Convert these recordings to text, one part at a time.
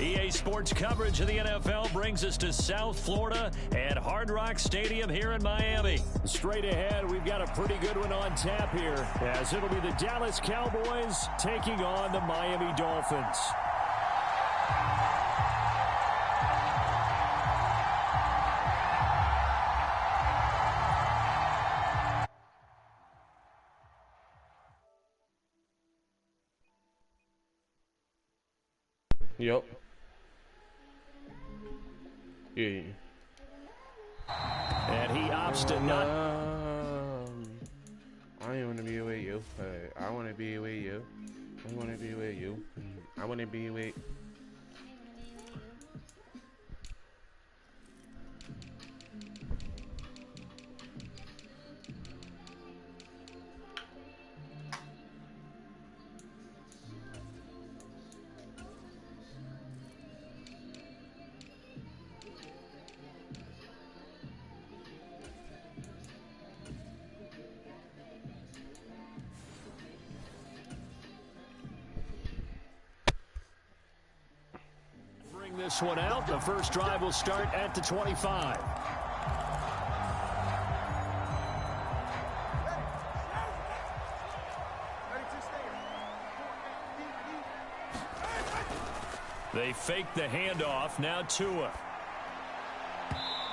EA Sports coverage of the NFL brings us to South Florida at Hard Rock Stadium here in Miami. Straight ahead, we've got a pretty good one on tap here, as it'll be the Dallas Cowboys taking on the Miami Dolphins. Yup. Yeah. And he opts to not. I don't want to be with you. I want to be with you. I want to be with you. I want to be with. This one out. The first drive will start at the 25. They fake the handoff. Now Tua.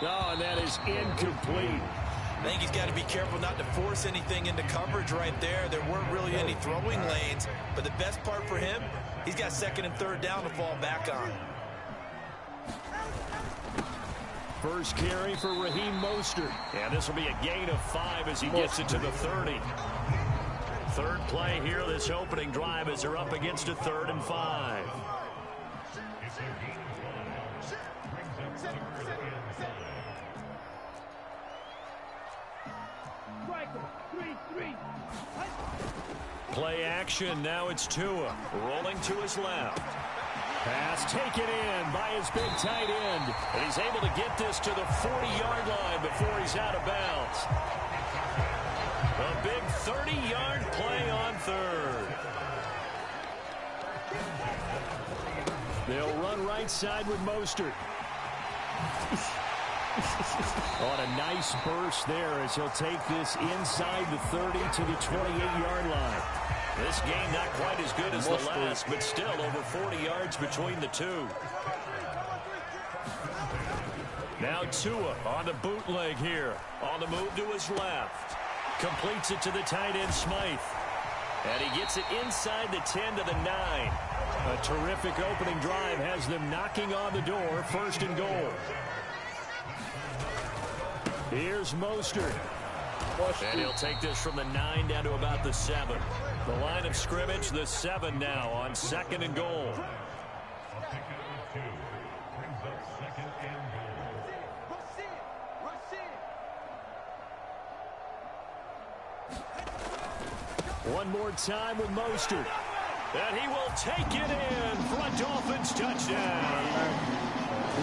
Oh, and that is incomplete. I think he's got to be careful not to force anything into coverage right there. There weren't really any throwing lanes, but the best part for him, he's got second and third down to fall back on. First carry for Raheem Mostert. And this will be a gain of 5 as he gets it to the 30. Third play here, this opening drive, as they're up against a 3rd and 5. Play action, now it's Tua, rolling to his left. Pass taken in by his big tight end. And he's able to get this to the 40-yard line before he's out of bounds. A big 30-yard play on third. They'll run right side with Mostert. On a nice burst there as he'll take this inside the 30 to the 28-yard line. This game not quite as good as the last, but still over 40 yards between the two. Now Tua on the bootleg here. On the move to his left. Completes it to the tight end Smythe. And he gets it inside the 10 to the 9. A terrific opening drive has them knocking on the door. 1st and goal. Here's Mostert. And he'll take this from the 9 down to about the 7. The line of scrimmage, the 7 now on 2nd and goal. One more time with Mostert. And he will take it in for a Dolphins touchdown.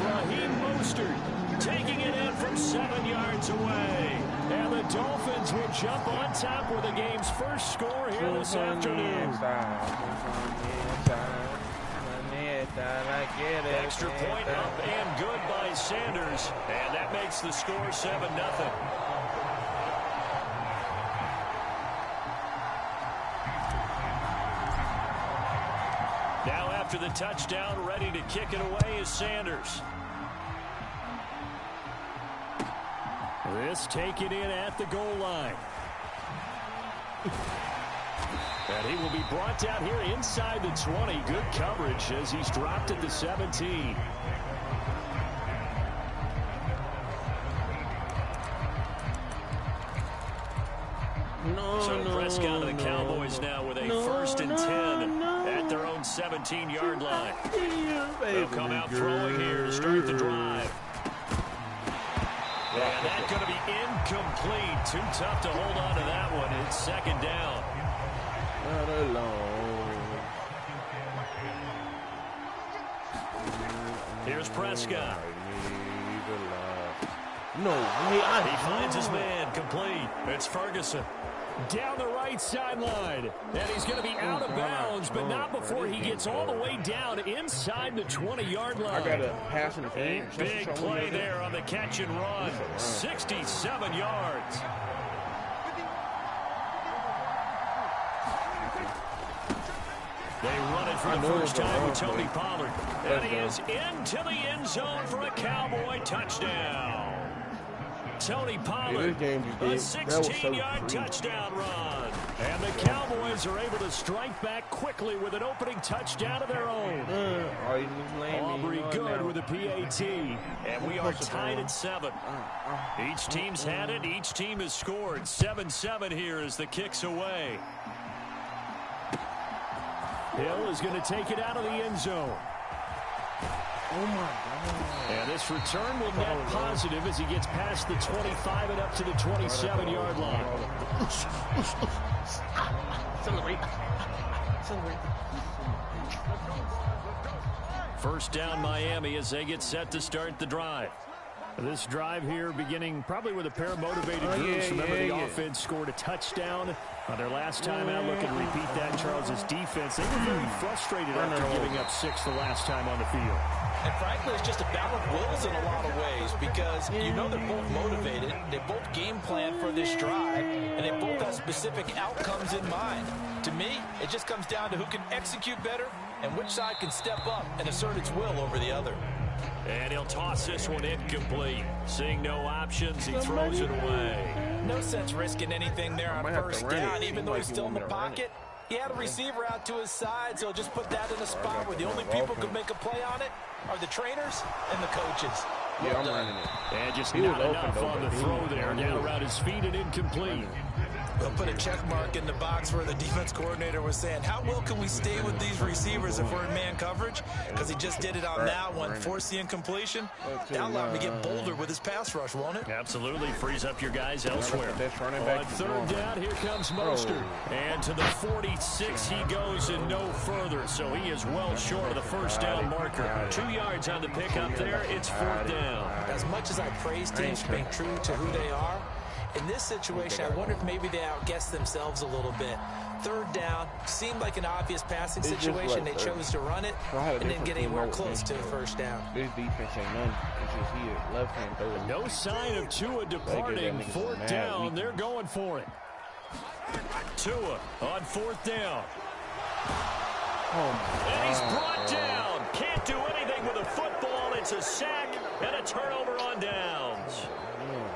Raheem Mostert taking it in from 7 yards away. And the Dolphins will jump on top with the game's first score here this afternoon. Extra point up and good by Sanders. And that makes the score 7-0. Now after the touchdown, ready to kick it away is Sanders. This taken in at the goal line. And he will be brought down here inside the 20. Good coverage as he's dropped at the 17. So Prescott and the Cowboys now with a 1st and 10 at their own 17-yard line. They'll come out throwing here to start the drive. And that's going to be incomplete. Too tough to hold on to that one. It's 2nd down. Not alone. Here's Prescott. No way. He finds his man complete. It's Ferguson. Down the right sideline. And he's going to be out of bounds, but not before he gets all the way down inside the 20-yard line. I got a pass in the game. Big play there on the catch and run. 67 yards. They run it for the first time with Tony Pollard. And he is into the end zone for a Cowboy touchdown. Tony Pollard, a 16-yard touchdown run. And the Cowboys are able to strike back quickly with an opening touchdown of their own. Aubrey good with a PAT. And we are tied at 7. Each team's had it. Each team has scored. 7-7 here as the kick's away. Hill is going to take it out of the end zone. Oh, my God. And this return will net positive as he gets past the 25 and up to the 27-yard line. First down Miami as they get set to start the drive. This drive here beginning probably with a pair of motivated groups. Remember, the offense scored a touchdown on their last time out. Looking to repeat that, Charles's defense. They were very frustrated after giving up 6 the last time on the field. And frankly, it's just a battle of wills in a lot of ways because you know they're both motivated. They both game plan for this drive, and they both have specific outcomes in mind. To me, it just comes down to who can execute better and which side can step up and assert its will over the other. And he'll toss this one incomplete. Seeing no options, he throws it away. No sense risking anything there on first down, even though he's still in the pocket. He had a receiver out to his side, so just put that in a spot where the only people who can make a play on it are the trainers and the coaches. Yeah, I'm running it. And just not enough on the throw there. Down around his feet and incomplete. They'll put a check mark in the box where the defense coordinator was saying, how well can we stay with these receivers if we're in man coverage? Because he just did it on that one, forced the incompletion. That'll allow him to get bolder with his pass rush, won't it? Absolutely. Frees up your guys elsewhere. On third down, here comes Mostert. And to the 46 he goes and no further. So he is well short of the first down marker. 2 yards on the pickup there. It's fourth down. As much as I praise teams for being true to who they are, in this situation, I wonder if maybe they outguessed themselves a little bit. Third down seemed like an obvious passing situation. They chose to run it and didn't get anywhere close to the first down. This defense ain't none. It's just here, left hand third. No sign of Tua departing. Fourth down, they're going for it. Tua on fourth down. And he's brought down. Can't do anything with a football. It's a sack and a turnover on downs.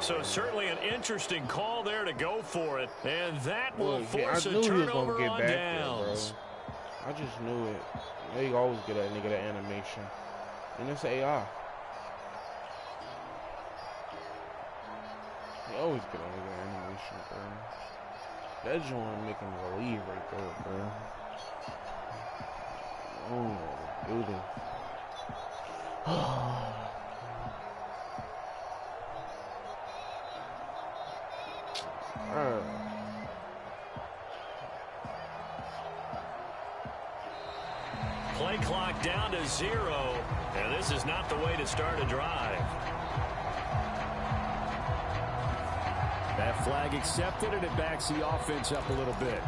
So certainly an interesting call there to go for it. And that will force a turnover on downs. I just knew it. They always get that nigga that animation. And it's AI. They always get that nigga animation, bro. That joint make him believe right there, bro. Oh, building. Play clock down to 0, and this is not the way to start a drive. That flag accepted, and it backs the offense up a little bit.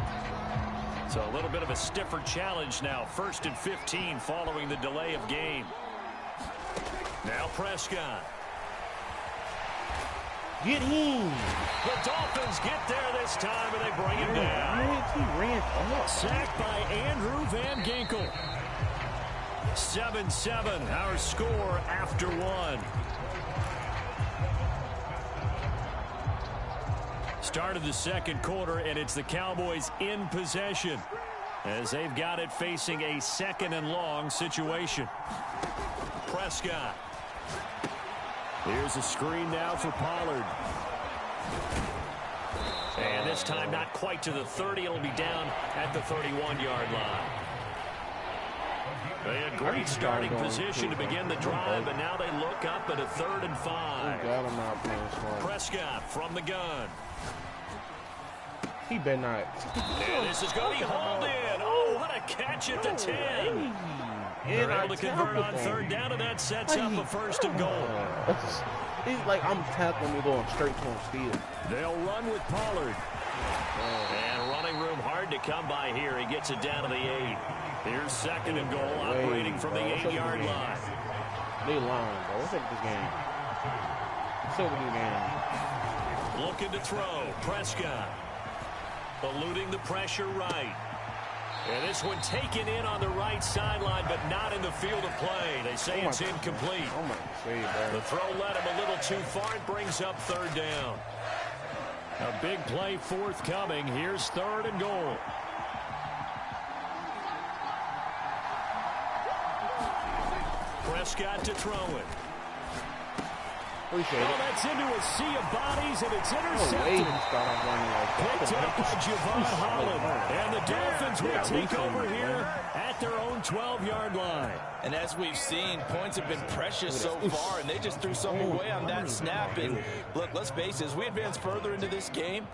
So a little bit of a stiffer challenge now. 1st and 15 following the delay of game. Now Prescott. Get him. The Dolphins get there this time, and they bring him down. He ran off. Sacked by Andrew Van Ginkel. 7-7, our score after 1. Start of the second quarter, and it's the Cowboys in possession as they've got it facing a 2nd and long situation. Prescott. Here's a screen now for Pollard. And this time not quite to the 30. It'll be down at the 31-yard line. A great starting position to begin the drive, but now they look up at a 3rd and 5. Prescott from the gun. He better not. And this is going to be hauled in. Oh, what a catch at the 10. They're able to convert on 3rd down, and that sets up a 1st and goal. He's like, I'm tackling me going straight to him still. They'll run with Pollard. And running room hard to come by here. He gets it down to the 8. Here's 2nd and goal, operating from the 8-yard line. They lying, bro. What's up with this game? What's up with this game? Looking to throw. Prescott. Eluding the pressure right. And this one taken in on the right sideline, but not in the field of play. They say it's incomplete. Oh, my God. The throw led him a little too far. It brings up 3rd down. A big play forthcoming. Here's 3rd and goal. Prescott to throw it. Appreciate it. Oh, that's into a sea of bodies, and it's intercepted. Picked up by Javon Holland. And the Dolphins will take over here at their own 12-yard line. And as we've seen, points have been precious so far, and they just threw something away on that snap. And look, let's face it, as we advance further into this game,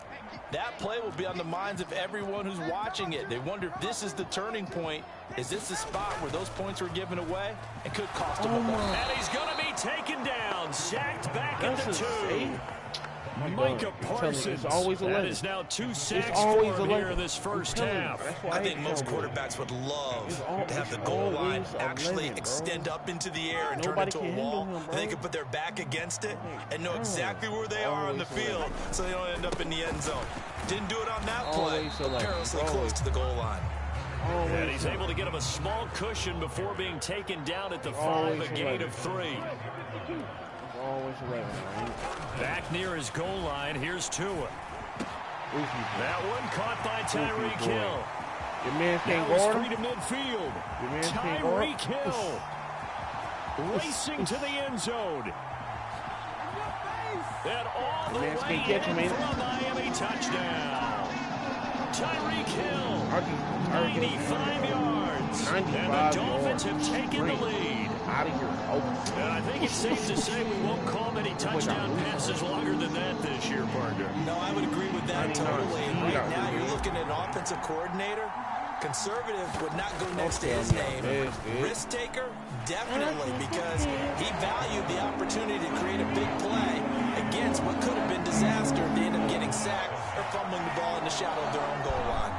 that play will be on the minds of everyone who's watching it. They wonder if this is the turning point. Is this the spot where those points were given away? It could cost him a ball. And he's going to be taken down. Sacked back at the 2. Micah Parsons. That is now 2 sacks for him here in this first half. I think most quarterbacks would love to have the goal line actually extend up into the air and turn into a wall. And they can put their back against it and know exactly where they are on the field so they don't end up in the end zone. Didn't do it on that play, but perilously close to the goal line. And he's able to get him a small cushion before being taken down at the 5, a gain of 3. Back near his goal line, here's Tua. That one caught by Tyreek Hill. Your man can't now guard he's free to midfield. Tyreek Hill racing to the end zone. And all the way in for a Miami touchdown. Tyreek Hill, 95 yards. And the Dolphins have taken the lead. Out of here. And I think it's safe to say we won't call many touchdown passes longer than that this year, partner. No, I would agree with that totally. And right now you're looking at an offensive coordinator. Conservative would not go next to his name. Risk taker, definitely, because he valued the opportunity to create a big play against what could have been disaster if they end up getting sacked or fumbling the ball in the shadow of their own goal line.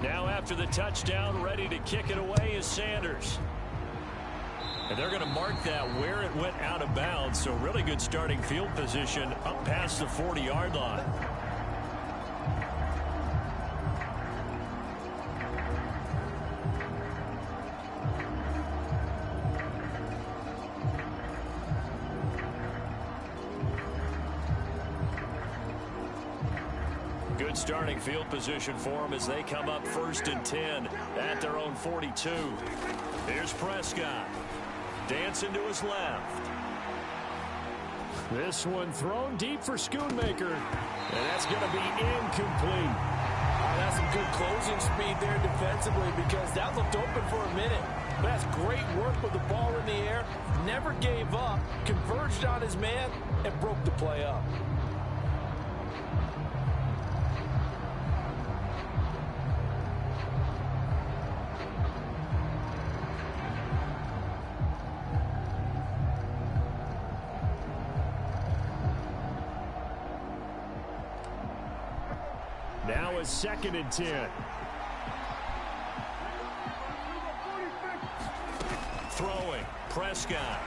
Now after the touchdown, ready to kick it away is Sanders. And they're going to mark that where it went out of bounds. So really good starting field position up past the 40-yard line. Good starting field position for them as they come up 1st and 10 at their own 42. Here's Prescott. Dancing to his left. This one thrown deep for Schoonmaker. And that's going to be incomplete. That's some good closing speed there defensively because that looked open for a minute. But that's great work with the ball in the air. Never gave up. Converged on his man and broke the play up. Now is 2nd and 10. Throwing. Prescott.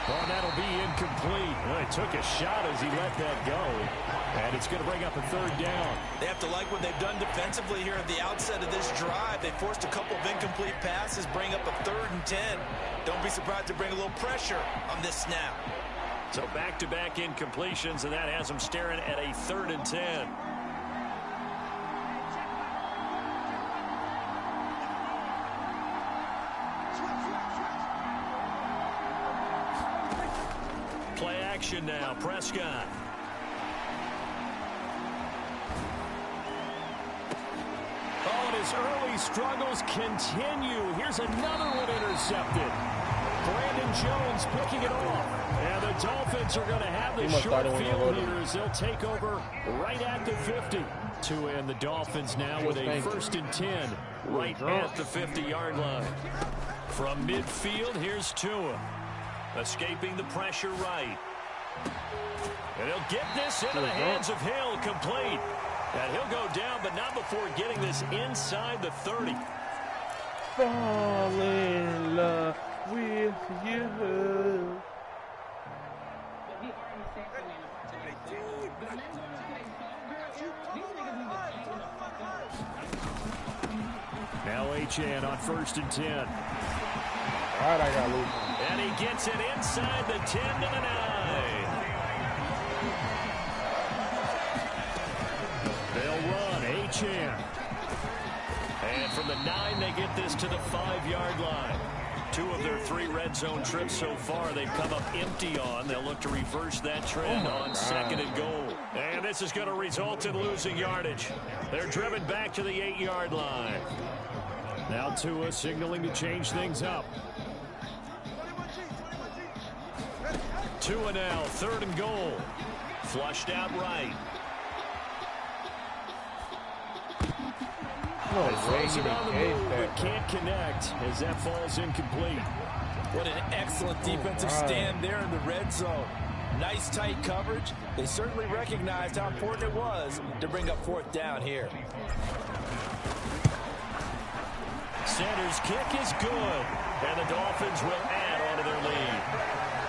Well, that'll be incomplete. Well, he took a shot as he let that go. And it's going to bring up a 3rd down. They have to like what they've done defensively here at the outset of this drive. They forced a couple of incomplete passes, bring up a 3rd and 10. Don't be surprised to bring a little pressure on this snap. So back-to-back incompletions, and that has them staring at a 3rd and 10. Play action now. Prescott. his early struggles continue. Here's another one intercepted. Brandon Jones picking it off. And the Dolphins are going to have the short field here as they'll take over right at the 50. Tua and the Dolphins now with a 1st and 10 right at the 50-yard line. From midfield, here's Tua. Escaping the pressure right. And he'll get this into the hands of Hill, complete. And he'll go down, but not before getting this inside the 30. Fall in love with you. Now Achane on 1st and 10. All right, I got loose. And he gets it inside the 10 to the 9. They'll run Achane. And from the 9, they get this to the 5-yard line. 2 of their 3 red zone trips so far they've come up empty on. They'll look to reverse that trend on 2nd and goal. And this is going to result in losing yardage. They're driven back to the 8-yard line. Now Tua signaling to change things up. Tua now, 3rd and goal. Flushed out right. No way he engaged that. But can't connect as that falls incomplete. What an excellent defensive stand there in the red zone. Nice tight coverage. They certainly recognized how important it was to bring up 4th down here. Sanders' kick is good, and the Dolphins will add onto their lead.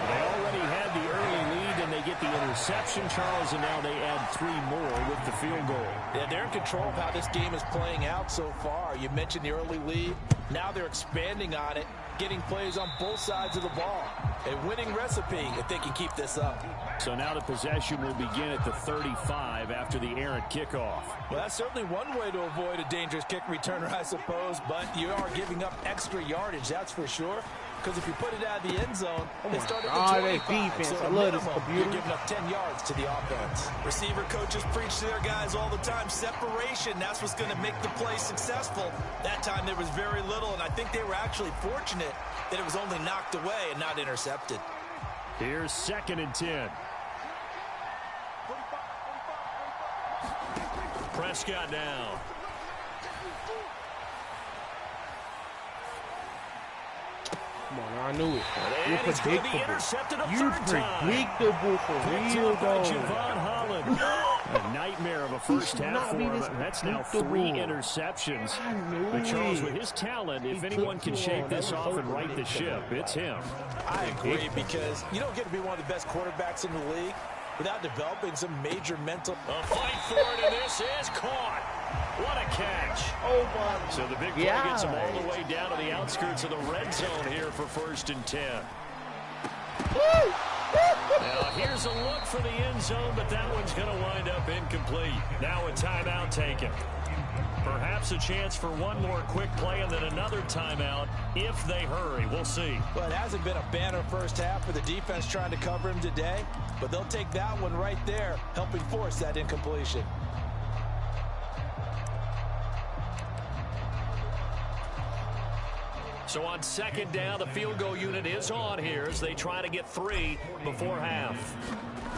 They already had the early lead, and they get the interception, Charles, and now they add 3 more with the field goal. Yeah, they're in control of how this game is playing out so far. You mentioned the early lead. Now they're expanding on it, getting plays on both sides of the ball. A winning recipe if they can keep this up. So now the possession will begin at the 35 after the errant kickoff. Well, that's certainly one way to avoid a dangerous kick returner, I suppose, but you are giving up extra yardage, that's for sure. Because if you put it out of the end zone, they start at the 25. Defense. So I love this computer. You're giving up 10 yards to the offense. Receiver coaches preach to their guys all the time. Separation, that's what's going to make the play successful. That time there was very little, and I think they were actually fortunate that it was only knocked away and not intercepted. Here's 2nd and 10. Prescott down. Come on, I knew it. And You're it's going to be predictable. intercepted a You're 3rd time. predictable for Picked real, up by though. Javon Holland. A nightmare of a first half for him. That's now 3 interceptions. But Charles, with his talent, if anyone can shake this off and right the ship, it's him. I agree, because you don't get to be one of the best quarterbacks in the league without developing some major mental. A fight for it, and this is caught. What a catch. Oh, my. So the big play gets him all the way down to the outskirts of the red zone here for 1st and 10. Now here's a look for the end zone, but that one's going to wind up incomplete. Now a timeout taken. Perhaps a chance for one more quick play and then another timeout if they hurry. We'll see. Well, it hasn't been a banner first half for the defense trying to cover him today, but they'll take that one right there, helping force that incompletion. So on 2nd down, the field goal unit is on here as they try to get 3 before half.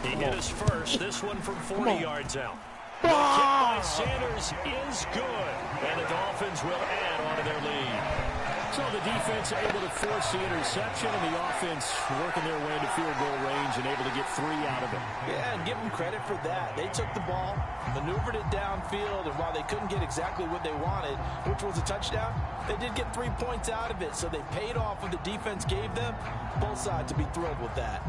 He hit his first, this one from 40 yards out. The kick by Sanders is good, and the Dolphins will add onto their lead. So the defense able to force the interception, and the offense working their way into field goal range and able to get 3 out of it. Yeah, and give them credit for that. They took the ball, maneuvered it downfield, and while they couldn't get exactly what they wanted, which was a touchdown, they did get 3 points out of it, so they paid off what the defense gave them. Both sides to be thrilled with that.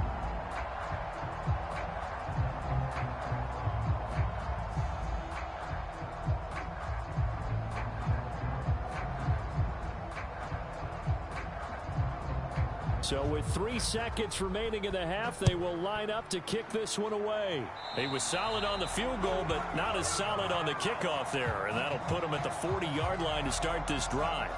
So with 3 seconds remaining in the half, they will line up to kick this one away. He was solid on the field goal, but not as solid on the kickoff there, and that'll put him at the 40-yard line to start this drive.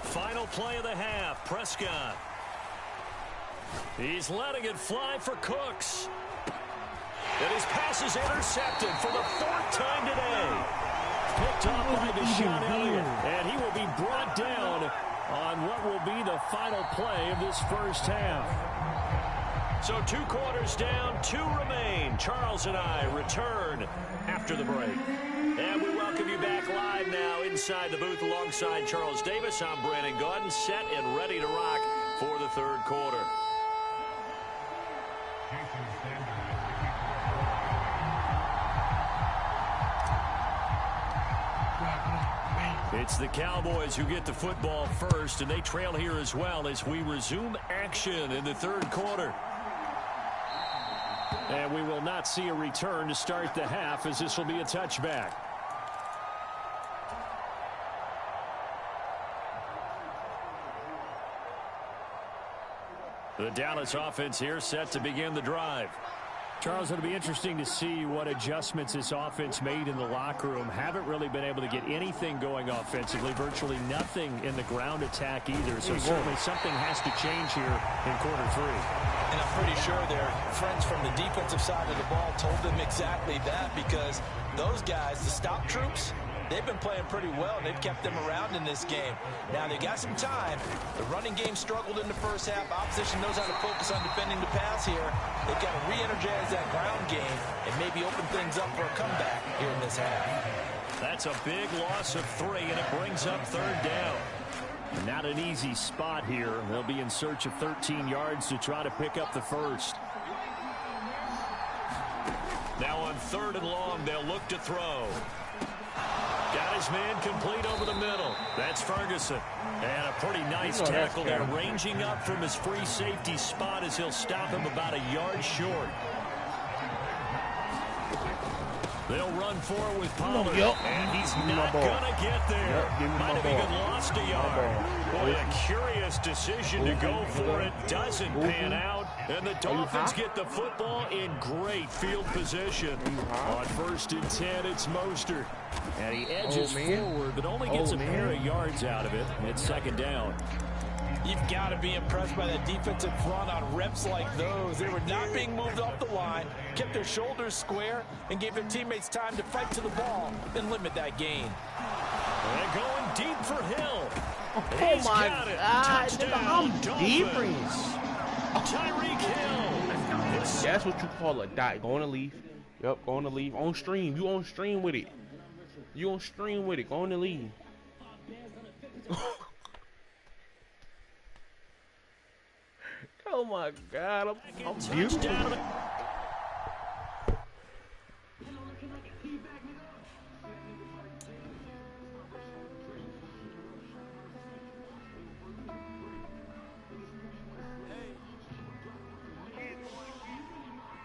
Final play of the half, Prescott. He's letting it fly for Cooks. And his pass is intercepted for the 4th time today. Picked off by Deshaun Elliott. And he will be brought down on what will be the final play of this first half. So 2 quarters down, 2 remain. Charles and I return after the break. And we welcome you back live now inside the booth alongside Charles Davis. I'm Brandon Gaudin, set and ready to rock for the 3rd quarter. It's the Cowboys who get the football first, and they trail here as well as we resume action in the 3rd quarter. And we will not see a return to start the half, as this will be a touchback. The Dallas offense here set to begin the drive. Charles, it'll be interesting to see what adjustments this offense made in the locker room. Haven't really been able to get anything going offensively, virtually nothing in the ground attack either. So certainly something has to change here in quarter 3. And I'm pretty sure their friends from the defensive side of the ball told them exactly that, because those guys, the stop troops, they've been playing pretty well, and they've kept them around in this game. Now, they got some time. The running game struggled in the first half. Opposition knows how to focus on defending the pass here. They've got to re-energize that ground game and maybe open things up for a comeback here in this half. That's a big loss of 3, and it brings up 3rd down. Not an easy spot here. They'll be in search of 13 yards to try to pick up the first. Now on 3rd and long, they'll look to throw. Got his man complete over the middle. That's Ferguson. And a pretty nice tackle there, ranging up from his free safety spot as he'll stop him about a yard short. They'll run forward with Pollard, and he's not going to get there. Might have even lost a yard. Boy, a curious decision to go for it. Doesn't pan out, and the Dolphins get the football in great field position. On 1st and 10, it's Mostert. And he edges forward, but only gets a pair of yards out of it. It's 2nd down. You've got to be impressed by that defensive front on reps like those. They were not being moved off the line, kept their shoulders square, and gave their teammates time to fight to the ball and limit that gain. And going deep for Hill. Oh my God, touchdown, Dolphins. Tyreek Hill. That's what you call a dot. Go on the leaf. Yep, go on the leaf. On stream. You on stream with it. You on stream with it. Go on the leaf. Oh my God, I'm beautiful.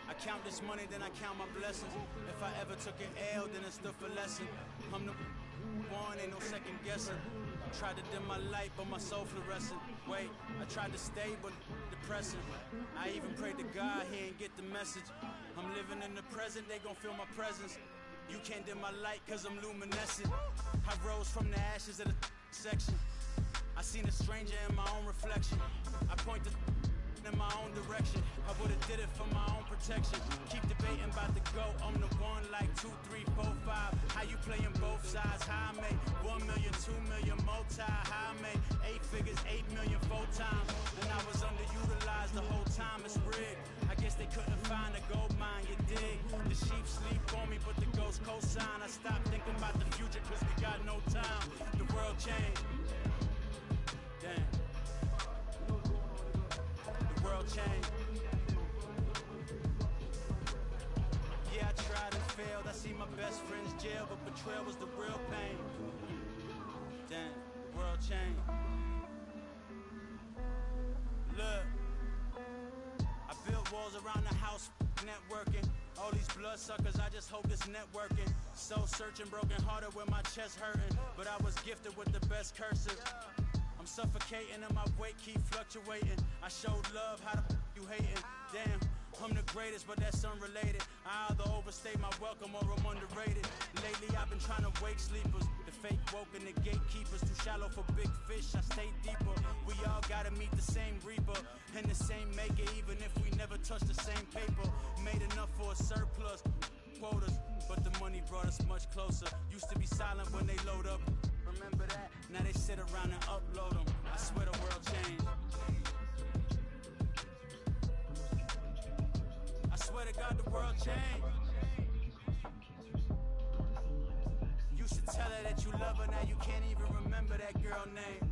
I count this money, then I count my blessings. If I ever took an L, then it stood for lesson. I'm the one, ain't no second guessing. Tried to dim my light, but my soul fluorescent. Wait, I tried to stay, but depressing. I even prayed to God, he ain't get the message. I'm living in the present, they gon' feel my presence. You can't dim my light, cause I'm luminescent. I rose from the ashes of the section. I seen a stranger in my own reflection. I point to in my own direction. I would've did it for my own protection. Keep debating about the GOAT. I'm the one like 2, 3, 4, 5. How you playing both sides? How I make 1 million, 2 million, multi. How I make 8 figures, 8 million 4 times. And I was underutilized the whole time. It's rigged. I guess they couldn't find a gold mine. You dig? The sheep sleep on me, but the ghost cosign. I stopped thinking about the future cause we got no time. The world changed. Damn. World change. Yeah, I tried and failed. I see my best friends jail, but betrayal was the real pain. Damn, world change. Look, I built walls around the house, networking. All these bloodsuckers, I just hope this networking. Soul searching, broken hearted with my chest hurting. But I was gifted with the best cursive. I'm suffocating and my weight keep fluctuating. I showed love, how the you hating? Damn, I'm the greatest, but that's unrelated. I either overstay my welcome or I'm underrated. Lately I've been trying to wake sleepers. The fake woke and the gatekeepers too shallow for big fish. I stay deeper. We all gotta meet the same reaper and the same maker, even if we never touch the same paper. Made enough for a surplus quotas, but the money brought us much closer. Used to be silent when they load up. Remember that? Now they sit around and upload them. I swear the world changed. I swear to God the world changed. You should tell her that you love her, now you can't even remember that girl name.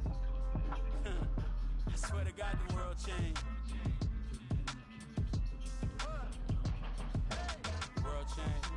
I swear to God the world changed. World changed.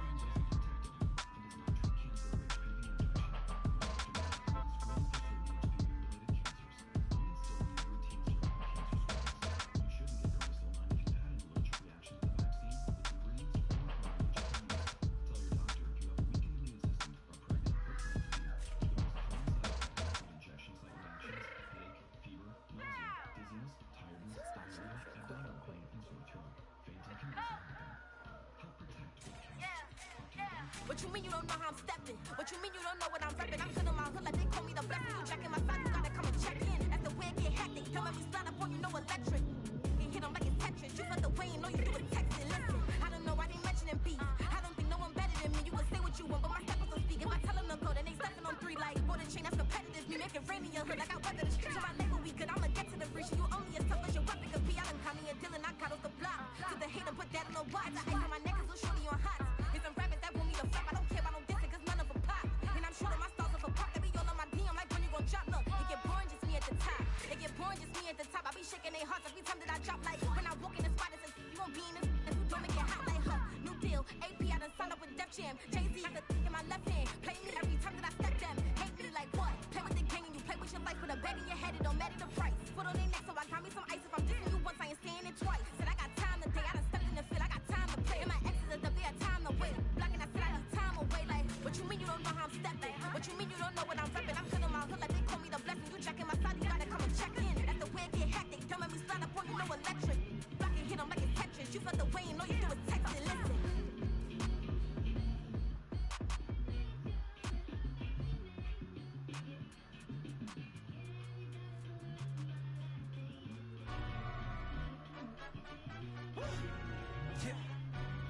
What you mean you don't know how I'm stepping? What you mean you don't know what I'm repping? I'm good on my hood like they call me the blessing. You jacking my side, you gotta come and check in. That's the way it get hectic. Don't make me slide up on you, no electric. And hit them like it's Tetris. You felt the way and know you do it texting. Listen, I don't know why they mentioning beef. I don't think no one better than me. You can say what you want, but my steppers don't speak. If I tell them to go, then they stepping on 3 like border chain. That's competitive. Me make it rain in your hood like I weather the streets. So my label we good. I'ma get to the reach. You only as tough as your weapon could be. I done Connie and Dylan, I got off the block. To the hater, put that on the watch. I ice on my neck, cause little shorty on hot. If I'm rapping, that won't me to flap. I don't care about no dissing, cause none of them pop. And I'm shooting my stars off a pop. They be all on my DM like when you gon' drop. Look, it get boring, just me at the top. It get boring, just me at the top. I be shaking their hearts every time that I drop. Like when I walk in the spot, it says you won't be in this. And who don't make it hot like her. New deal, AP, I done signed up with Def Jam. Jay-Z got the in my left hand. Play me every time that I step them. Hate me like what? Play with the gang and you play with your life. With a bag in your head, it don't matter the price. Foot on their neck, so I got me some ice. If I'm dissing you once, I ain't saying it twice. Said I got time today, I done stepped in the field. I got time to play. And my exes are up there, time to wait. Blocking, I said I need time away. Like, what you mean you don't know how I'm stepping? What you mean you don't know what I'm repping? I'm good on my hood like they call me the blessing. You jacking my side, you gotta come and check in. That's the way it get hectic. Don't make me slide up on you, no electric. Blocking, hit them like it's Tetris. You felt the way and know you do it texting. Listen.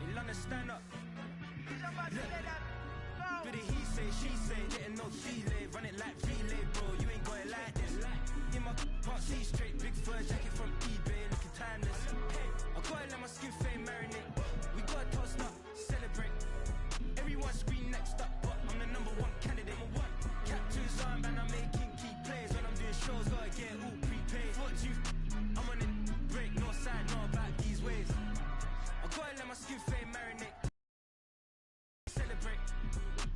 They'll understand up. Look, do the he say, she say, getting no delay, run it like relay, bro. You ain't got it like this. In my part C straight, big fur jacket from eBay, looking timeless. I gotta let my skin fade marinate. We gotta toast up, celebrate. Everyone scream next up, but I'm the #1 candidate. Captain's armband, I'm making key plays. When I'm doing shows, gotta get all prepaid. I'm on it, break, no side, no about these ways. I gotta let my skin fade marinate. Celebrate.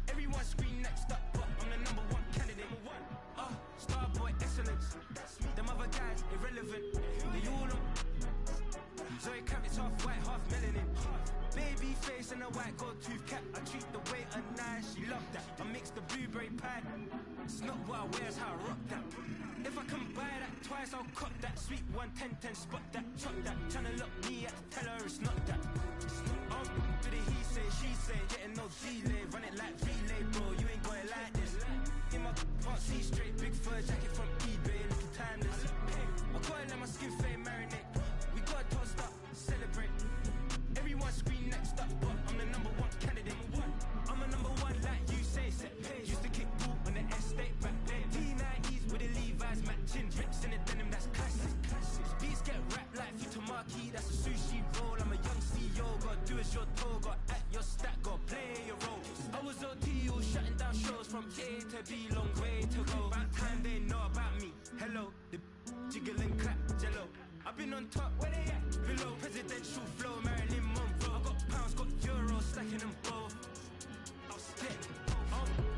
Everyone scream next up, but I'm the #1 candidate. Starboy excellence. Them other guys irrelevant. They all on. Zoe Kravitz half white, half melanin. Baby face and a white gold tooth cap. I treat the waiter nice, she love that. I mix the blueberry pie. It's not what I wear, it's how I rock that. If I can buy that twice, I'll cut that. Sweet 110, spot that, chuck that. Tryna look me at, tell her it's not that. Do the he say, she say, getting no delay. Run it like relay, bro, you ain't got it like this. In my part C straight, big fur jacket from eBay, looking timeless. I gotta let my skin fade marinate. We gotta toast up, celebrate. Everyone scream next up, but I'm the #1 candidate. I'm a #1 like you say, set page. Used to kick ball on the estate back then. T90s with the Levi's matching. Drips in the denim, that's classic. Beats get wrapped like Futamaki, that's a sushi roll. I'm a young CEO, gotta do as you're told. Gotta act your stack, gotta play your role. I was OT, all shutting down shows from A to B, long way to go. About time they know about me. Hello, the jiggle and clap, jello. I've been on top, where they at? Below, presidential flow, Marilyn Monroe. I got pounds, got euros, stacking them both. I was scared.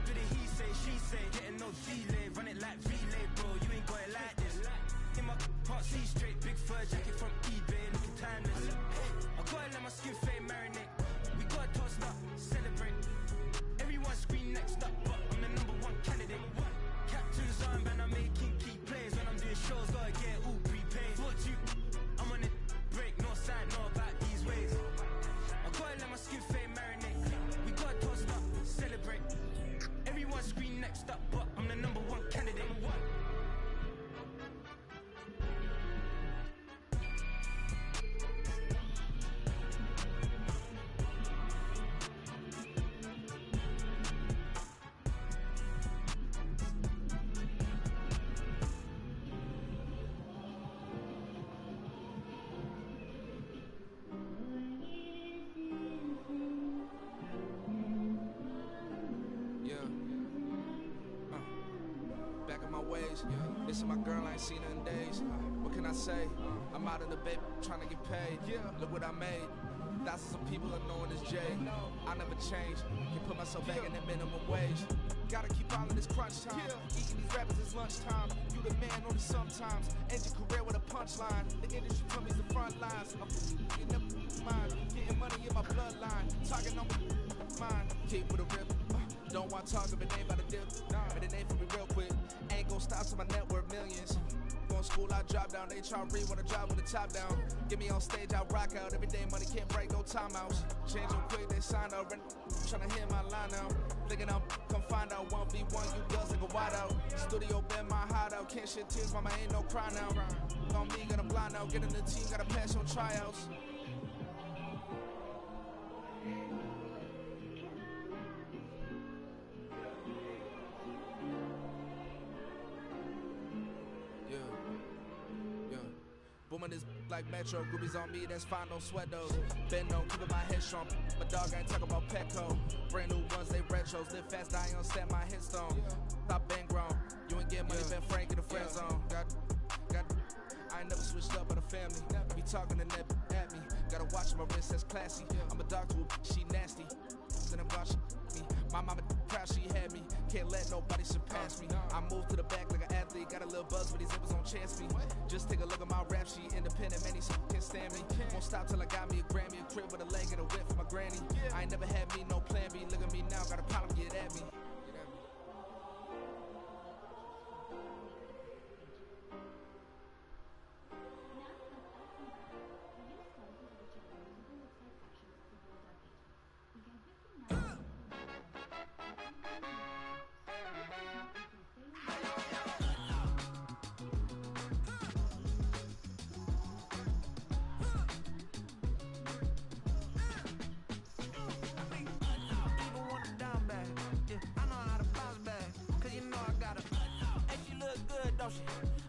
Do the he say, she say, getting no delay. Run it like relay, bro, you ain't got it like this. In my part C straight, big fur jacket from eBay, looking timeless. I gotta let my skin fade marinate. We gotta toast up, celebrate. Everyone scream next up, but I'm the #1 candidate. Captain's armband, I'm making key plays. When I'm doing shows, gotta get all prepaid. I'm on it, break, no side, no about these ways. I gotta let my skin fade marinate. We gotta toast up, celebrate. Everyone scream next up. ways. This is my girl, I ain't seen her in days. What can I say? I'm out of the baby, trying to get paid. Look what I made. Thousands of people are knowing this J. I never change. Can put myself back in that minimum wage. Gotta keep all of this crunch time. Eating these rappers is lunchtime. You the man only sometimes. End your career with a punchline. The industry told me's the front lines. I'm in the mind. Getting money in my bloodline. Talking on my mind. Keep with a rip. Don't want to talk if it ain't about to dip. But it ain't for me real quick. Ain't gon' stop till my net worth millions. Going school, I drop down. They try to read when I drop with the top down. Get me on stage, I rock out. Every day money can't break, no timeouts. Change them quick, they sign up. Tryna hear my line now. Thinking I'm come find out 1v1, you girls like a wide out. Studio been my hideout. Can't shed tears, mama ain't no cry now. On me, gonna blind out. Get in the team, gotta pass on tryouts. Booming this like Metro, groupies on me, that's fine, don't sweat those. Bend on, keeping my head strong. My dog ain't talking about Petco. Brand new ones, they retros. Live fast, I ain't set my headstone. Stop been grown. You ain't get money, been Frank in the friend zone. I ain't never switched up on the family. Be talking to Neb at me. Gotta watch my wrist, that's classy. I'm a dog to a she nasty. Then I'm watching me. My mama proud she had me. Can't let nobody surpass me. I moved to the back like an athlete. Got a little buzz, but these zippers on chance me. Just take a look at my rap sheet. Independent, man, these can't stand me. Won't stop till I got me a Grammy. A crib with a leg and a whip for my granny. I ain't never had me no plan B. Look at me now, got a problem, get at me.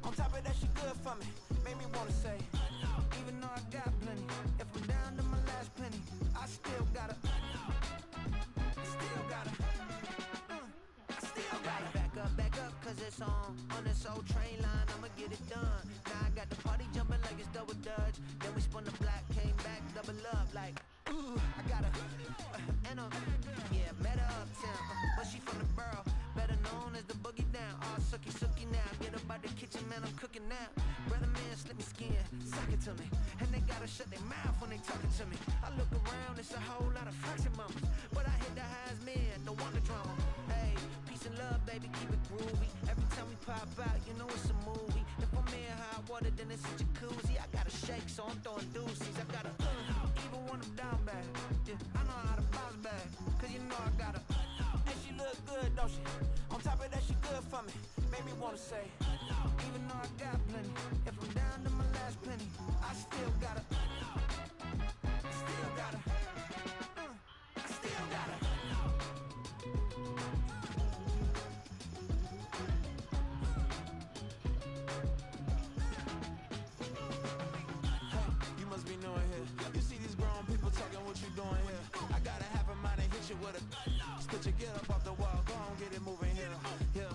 On top of that, she good for me. Made me wanna say, even though I got plenty, if I'm down to my last penny, I still gotta, back up, cause it's on this old train line, I'ma get it done. Now I got the party jumping like it's double dutch. Then we spun the block, came back, double up, like, ooh, I got a, and yeah, met her uptown, but she from the borough, better known as the boogie down. All sookie now, get up out the kitchen, man, I'm cooking now. Brother man, slip me skin, suck it to me. And they gotta shut their mouth when they talking to me. I look around, it's a whole lot of fraction mamas, but I hit the highs, man, don't want the drama. Hey, peace and love, baby, keep it groovy. Every time we pop out, you know it's a movie. If I'm in hot water, then it's a jacuzzi. I gotta shake, so I'm throwing deuces. I gotta, even when I'm down bad, yeah, I know how to bounce back, cause you know I gotta, and she look good, don't she? On top of that, she good for me. Made me wanna say, even though I got plenty, if I'm down to my last penny, I still gotta, I still gotta. With a split your get up off the wall, go on, get it moving here. Yeah,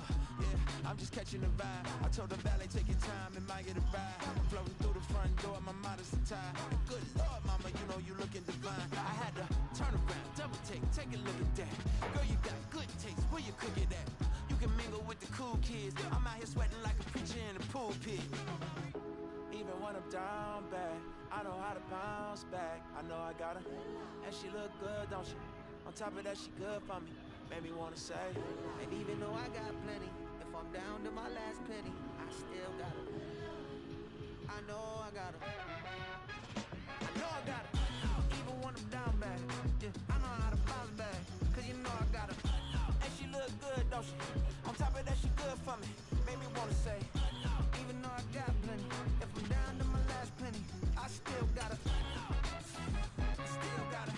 I'm just catching the vibe. I told the valet, take your time, it might get a ride. Floating through the front door, my modest attire. Good Lord, mama, you know you looking divine. I had to turn around, double take a look at that. Girl, you got good taste, where you cook it at? You can mingle with the cool kids. I'm out here sweating like a preacher in the pulpit. Even when I'm down bad, I know how to bounce back. I know I got her, and she look good, don't she? On top of that, she good for me. Made me wanna say, and even though I got plenty, if I'm down to my last penny, I still got her. I know I got her. I know I got her. Even when I'm down bad, yeah, I know how to bounce back, cause you know I got her. And she look good, don't she? On top of that, she good for me. Made me wanna say, even though I got plenty, if I'm down to my last penny, I still got her. Still got her.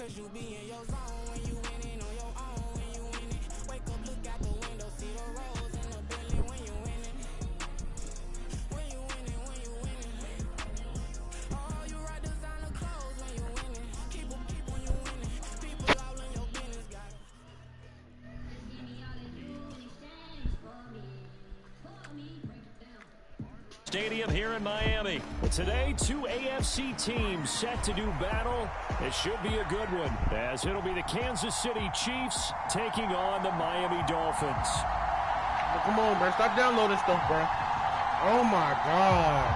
Cause you be in your zone when you winning on your own. When you winning, wake up, look out the window, see the rose in the Bentley when you winning. When you winning, when you winning. Oh, you ride designer clothes when you winning. Keep when you winning. People all in your business, got it. Stadium here in Miami. Today, two AFC teams set to do battle. It should be a good one, as it'll be the Kansas City Chiefs taking on the Miami Dolphins. Well, come on, bro. Stop downloading stuff, bro. Oh, my God.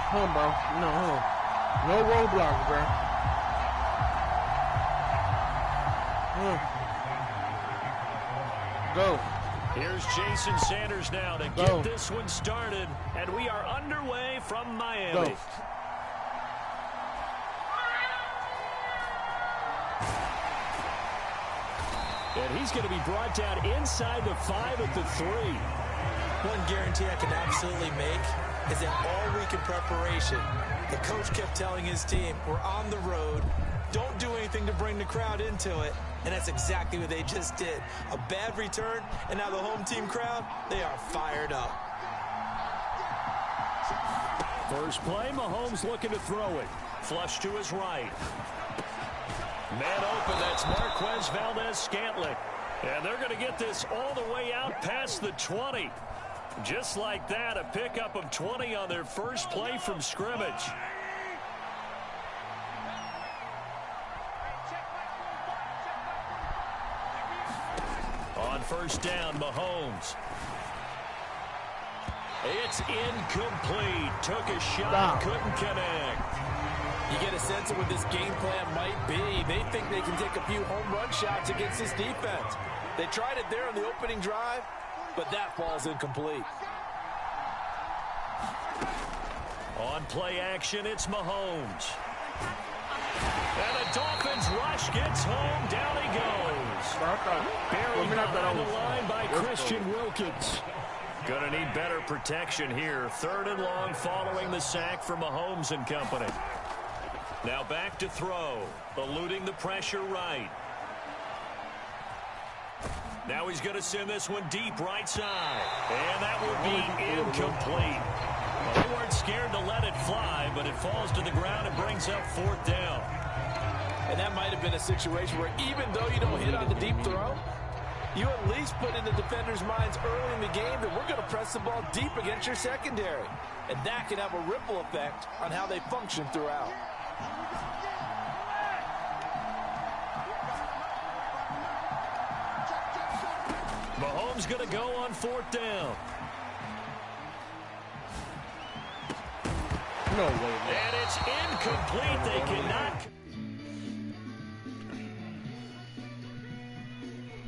Come on, bro. No roadblocks, bro. Go. Here's Jason Sanders now to get this one started, and we are underway from Miami. Go. And he's going to be brought down inside the 5 at the 3. One guarantee I can absolutely make is that all week in preparation, the coach kept telling his team, we're on the road, don't do anything to bring the crowd into it. And that's exactly what they just did. A bad return, and now the home team crowd, they are fired up. First play, Mahomes looking to throw it. Flush to his right. Man open, that's Marquez Valdez-Scantling. And they're going to get this all the way out past the 20. Just like that, a pickup of 20 on their first play from scrimmage. On first down, Mahomes. It's incomplete. Took a shot, couldn't connect. You get a sense of what this game plan might be. They think they can take a few home run shots against this defense. They tried it there on the opening drive, but that ball's incomplete. On play action, it's Mahomes. And the Dolphins rush gets home. Down he goes. Buried behind the line by Christian Wilkins. Gonna need better protection here. 3rd and long following the sack from Mahomes and company. Now back to throw. Eluding the pressure right. Now he's going to send this one deep right side. And that will be incomplete. Well, they weren't scared to let it fly, but it falls to the ground and brings up 4th down. And that might have been a situation where even though you don't hit on the deep throw, you at least put in the defenders' minds early in the game that we're going to press the ball deep against your secondary. And that can have a ripple effect on how they function throughout. Mahomes going to go on 4th down. No way, man. And it's incomplete. They cannot.